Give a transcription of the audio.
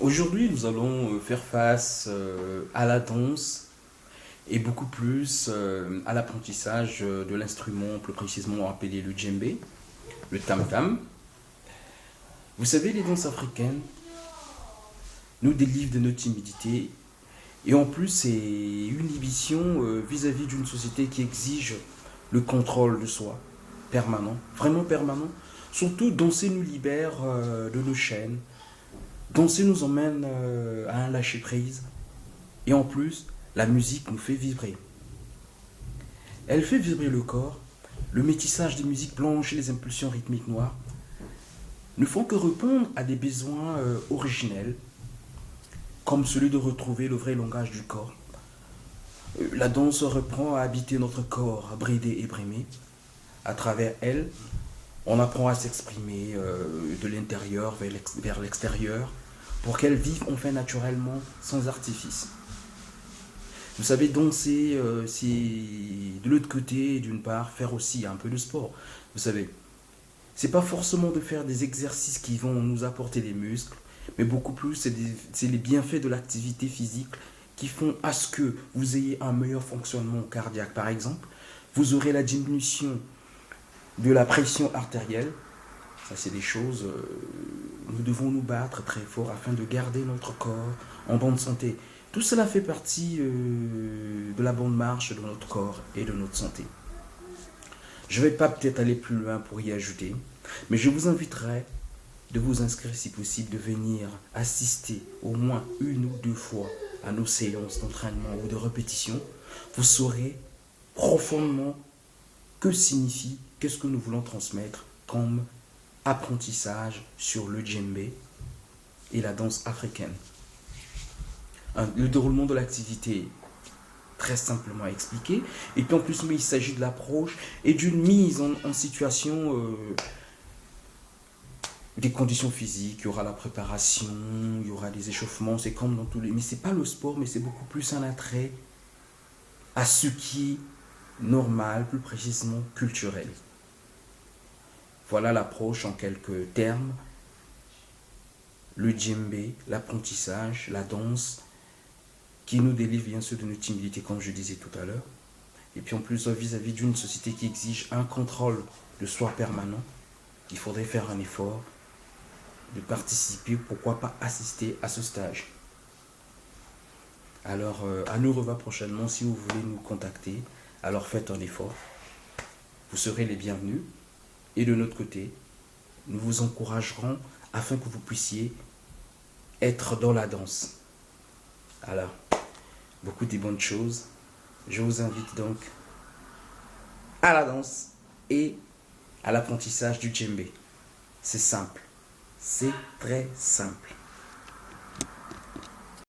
Aujourd'hui, nous allons faire face à la danse et beaucoup plus à l'apprentissage de l'instrument, plus précisément appelé le djembé, le tam-tam. Vous savez, les danses africaines nous délivrent de notre timidité et en plus, c'est une inhibition vis-à-vis d'une société qui exige le contrôle de soi, permanent, vraiment permanent. Surtout, danser nous libère de nos chaînes, danser nous emmène à un lâcher-prise. Et en plus, la musique nous fait vibrer. Elle fait vibrer le corps. Le métissage des musiques blanches et les impulsions rythmiques noires ne font que répondre à des besoins originels, comme celui de retrouver le vrai langage du corps. La danse reprend à habiter notre corps, bridé et brimé. À travers elle, on apprend à s'exprimer de l'intérieur vers l'extérieur pour qu'elle vive enfin naturellement, sans artifice. Vous savez, danser, c'est de l'autre côté, d'une part, faire aussi un peu de sport. Vous savez, c'est pas forcément de faire des exercices qui vont nous apporter des muscles, mais beaucoup plus, c'est les bienfaits de l'activité physique qui font à ce que vous ayez un meilleur fonctionnement cardiaque. Par exemple, vous aurez la diminution de la pression artérielle. Ça, c'est des choses, nous devons nous battre très fort afin de garder notre corps en bonne santé. Tout cela fait partie de la bonne marche de notre corps et de notre santé. Je ne vais pas peut-être aller plus loin pour y ajouter, mais je vous inviterai de vous inscrire si possible, de venir assister au moins une ou deux fois à nos séances d'entraînement ou de répétition. Vous saurez profondément que signifie, qu'est-ce que nous voulons transmettre comme apprentissage sur le djembé et la danse africaine. Le déroulement de l'activité très simplement expliqué. Et puis en plus, mais il s'agit de l'approche et d'une mise en situation des conditions physiques. Il y aura la préparation, il y aura des échauffements. C'est comme dans tous les. Mais c'est pas le sport, mais c'est beaucoup plus un attrait à ce qui est normal, plus précisément culturel. Voilà l'approche en quelques termes. Le djembé, l'apprentissage, la danse, qui nous délivre bien sûr de notre timidité, comme je disais tout à l'heure. Et puis en plus, vis-à-vis d'une société qui exige un contrôle de soi permanent, il faudrait faire un effort de participer, pourquoi pas assister à ce stage. Alors, à nous revoir prochainement si vous voulez nous contacter. Alors faites un effort. Vous serez les bienvenus. Et de notre côté, nous vous encouragerons afin que vous puissiez être dans la danse. Alors, beaucoup de bonnes choses. Je vous invite donc à la danse et à l'apprentissage du djembé. C'est simple. C'est très simple.